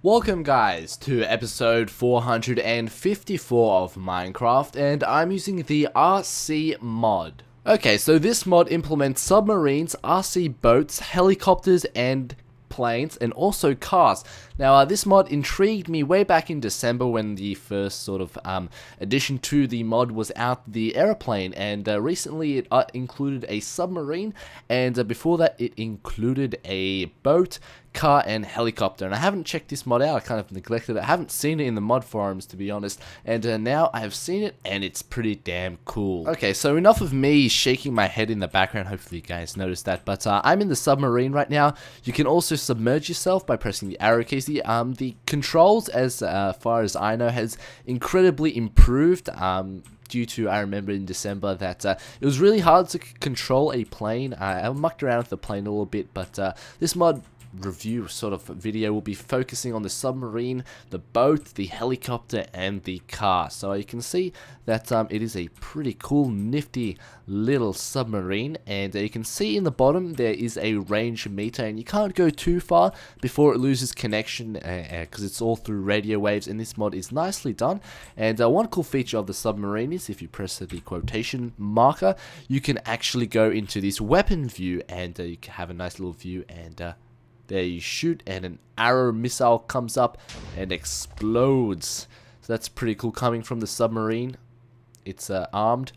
Welcome guys to episode 454 of Minecraft, and I'm using the RC mod. Okay, so this mod implements submarines, RC boats, helicopters, and planes, and also cars. Now, this mod intrigued me way back in December when the first sort of addition to the mod was out, the airplane, and recently it included a submarine, and before that it included a boat, car, and helicopter. And I haven't checked this mod out, I kind of neglected it. I haven't seen it in the mod forums, to be honest, and now I have seen it, and it's pretty damn cool. Okay, so enough of me shaking my head in the background. Hopefully you guys noticed that, but I'm in the submarine right now. You can also submerge yourself by pressing the arrow keys. The controls, as far as I know, has incredibly improved. Due to, I remember in December that it was really hard to control a plane. I mucked around with the plane a little bit, but this mod review sort of video will be focusing on the submarine, the boat, the helicopter, and the car. So you can see that it is a pretty cool, nifty little submarine, and you can see in the bottom there is a range meter, and you can't go too far before it loses connection because it's all through radio waves, and this mod is nicely done. And one cool feature of the submarine is if you press the quotation marker, you can actually go into this weapon view, and you can have a nice little view, and there you shoot, and an arrow missile comes up and explodes. So that's pretty cool coming from the submarine. It's armed,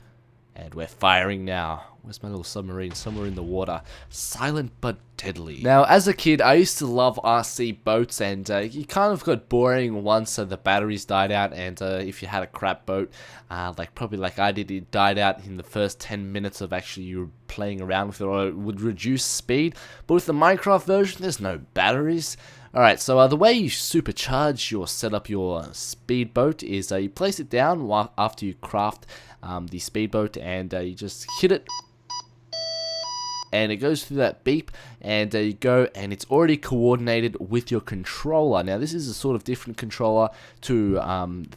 and we're firing now. Where's my little submarine? Somewhere in the water. Silent but deadly. Now, as a kid, I used to love RC boats, and you kind of got boring once the batteries died out, and if you had a crap boat, probably like I did, it died out in the first 10 minutes of actually you playing around with it, or it would reduce speed. But with the Minecraft version, there's no batteries. Alright, so the way you supercharge or set up your speedboat is you place it down after you craft the speedboat, and you just hit it, and it goes through that beep, and you go, and it's already coordinated with your controller. Now, this is a sort of different controller to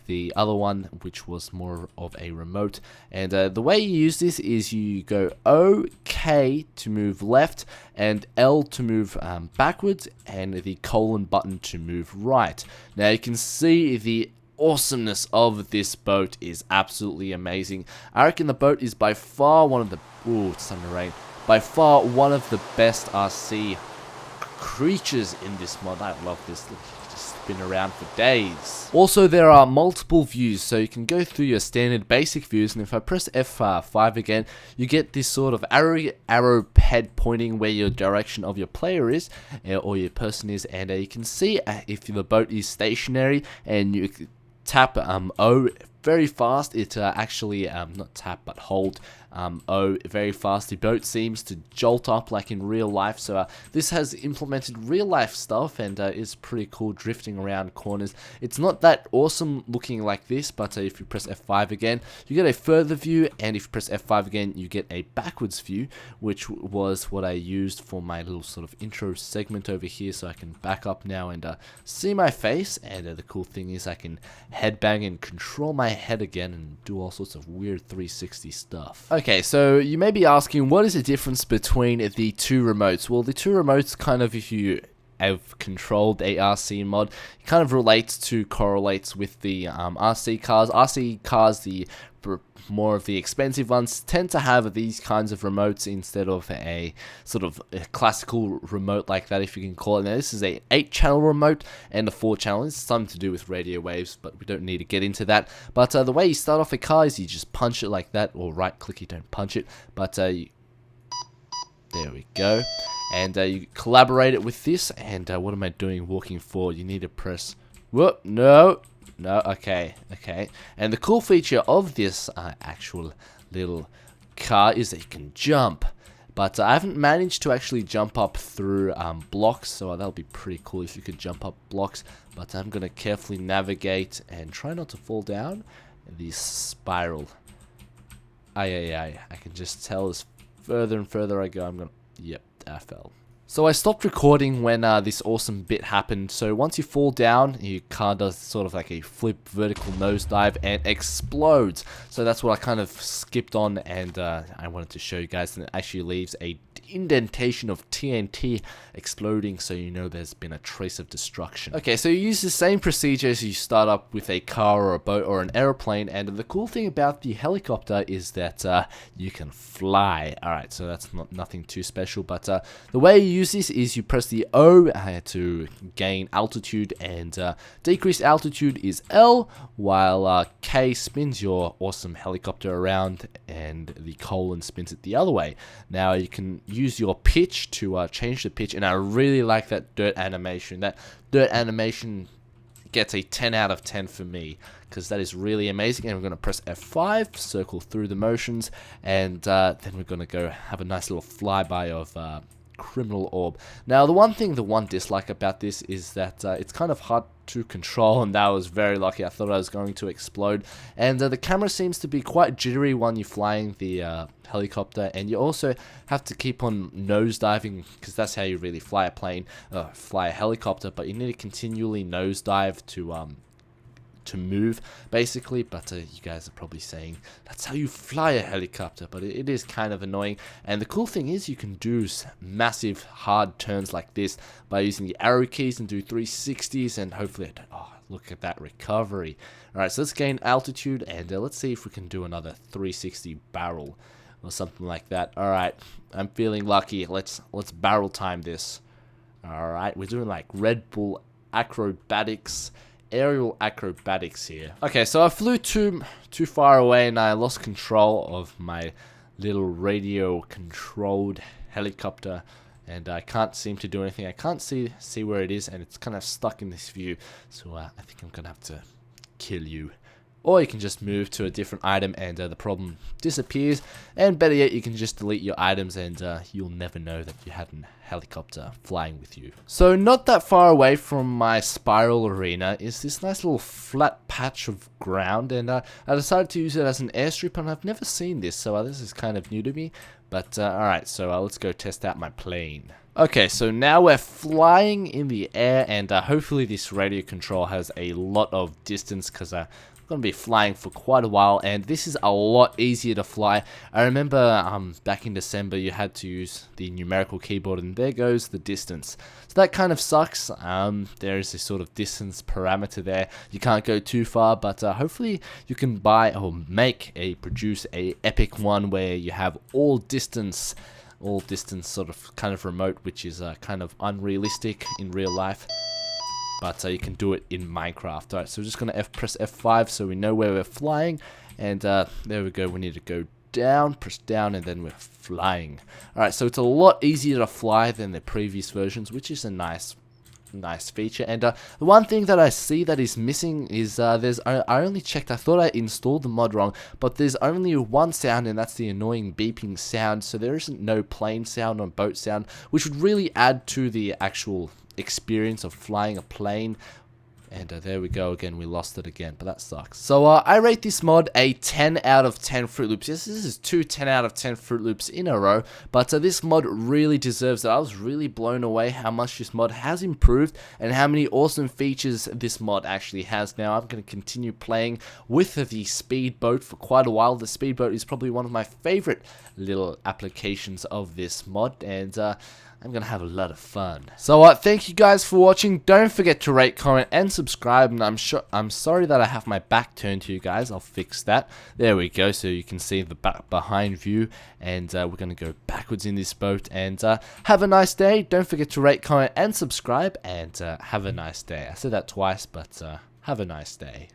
the other one, which was more of a remote. And the way you use this is you go OK to move left, and L to move backwards, and the colon button to move right. Now, you can see the awesomeness of this boat is absolutely amazing. I reckon the boat is by far one of the... Ooh, it's starting to rain. By far one of the best RC creatures in this mod. I love this. Look, you can just spin around for days. Also, there are multiple views, so you can go through your standard basic views, and if I press F5 again, you get this sort of arrow head pointing where your direction of your player is, or your person is, and you can see if the boat is stationary, and you tap O very fast. It actually not tap but hold O very fast. The boat seems to jolt up like in real life. So this has implemented real life stuff, and is pretty cool, drifting around corners. It's not that awesome looking like this, but if you press F5 again, you get a further view, and if you press F5 again, you get a backwards view, which was what I used for my little sort of intro segment over here. So I can back up now and see my face, and the cool thing is I can headbang and control my head again and do all sorts of weird 360 stuff. Okay, so you may be asking, what is the difference between the two remotes? Well, the two remotes kind of, if you have controlled a RC mod, it kind of correlates with the RC cars. RC cars, the more of the expensive ones, tend to have these kinds of remotes instead of a sort of a classical remote like that, if you can call it. Now, this is a 8-channel remote and a 4-channel. It's something to do with radio waves, but we don't need to get into that. But the way you start off a car is you just punch it like that, or right click, you don't punch it, but there we go. And you collaborate it with this, and what am I doing walking forward? You need to press, whoop, no, okay. And the cool feature of this actual little car is that you can jump. But I haven't managed to actually jump up through blocks, so that'll be pretty cool if you could jump up blocks. But I'm going to carefully navigate and try not to fall down this spiral. I can just tell as further and further I go, I'm going to... Yep, I fell. So I stopped recording when this awesome bit happened. So once you fall down, your car does sort of like a flip vertical nosedive and explodes. So that's what I kind of skipped on, and I wanted to show you guys, and it actually leaves a indentation of TNT exploding, so you know there's been a trace of destruction. Okay, so you use the same procedure as you start up with a car or a boat or an aeroplane, and the cool thing about the helicopter is that you can fly. Alright, so that's nothing too special, but the way you use this is you press the O to gain altitude, and decrease altitude is L, while K spins your awesome helicopter around, and the colon spins it the other way. Now you can use your pitch to change the pitch, and I really like that dirt animation. That dirt animation gets a 10 out of 10 for me, because that is really amazing. And we're going to press F5, circle through the motions, and then we're going to go have a nice little flyby of criminal orb. Now the one dislike about this is that it's kind of hard to control, and that was very lucky. I thought I was going to explode, and the camera seems to be quite jittery when you're flying the helicopter, and you also have to keep on nosediving, because that's how you really fly a plane, fly a helicopter, but you need to continually nosedive to move, basically. But you guys are probably saying that's how you fly a helicopter, but it is kind of annoying. And the cool thing is you can do massive hard turns like this by using the arrow keys and do 360s, and hopefully look at that recovery. Alright, so let's gain altitude, and let's see if we can do another 360 barrel or something like that. Alright, I'm feeling lucky. Let's barrel time this. Alright, we're doing like Red Bull acrobatics, aerial acrobatics here. Okay, so I flew too far away, and I lost control of my little radio controlled helicopter, and I can't seem to do anything. I can't see where it is, and it's kind of stuck in this view, so I think I'm gonna have to kill you. Or you can just move to a different item, and the problem disappears. And better yet, you can just delete your items, and you'll never know that you had a helicopter flying with you. So not that far away from my spiral arena is this nice little flat patch of ground, and I decided to use it as an airstrip, and I've never seen this, so this is kind of new to me. But alright, so let's go test out my plane. Okay, so now we're flying in the air, and hopefully this radio control has a lot of distance, because I'm going to be flying for quite a while, and this is a lot easier to fly. I remember back in December you had to use the numerical keyboard, and there goes the distance. So that kind of sucks. There is a sort of distance parameter there. You can't go too far, but hopefully you can buy or produce a epic one where you have all distance sort of kind of remote, which is kind of unrealistic in real life. But you can do it in Minecraft. Alright, so we're just going to press F5 so we know where we're flying. And there we go. We need to go down, press down, and then we're flying. Alright, so it's a lot easier to fly than the previous versions, which is a nice feature. And the one thing that I see that is missing is I only checked, I thought I installed the mod wrong, but there's only one sound, and that's the annoying beeping sound. So there isn't no plane sound or boat sound, which would really add to the actual experience of flying a plane. And there we go again, we lost it again, but that sucks. So I rate this mod a 10 out of 10 Fruit Loops. Yes, this is two 10 out of 10 Fruit Loops in a row, but this mod really deserves it. I was really blown away how much this mod has improved and how many awesome features this mod actually has. Now I'm going to continue playing with the speedboat for quite a while. The speedboat is probably one of my favorite little applications of this mod, and I'm gonna have a lot of fun. So thank you guys for watching. Don't forget to rate, comment, and subscribe. And I'm sorry that I have my back turned to you guys. I'll fix that. There we go. So you can see the behind view. And we're gonna go backwards in this boat. And have a nice day. Don't forget to rate, comment, and subscribe. And have a nice day. I said that twice, but have a nice day.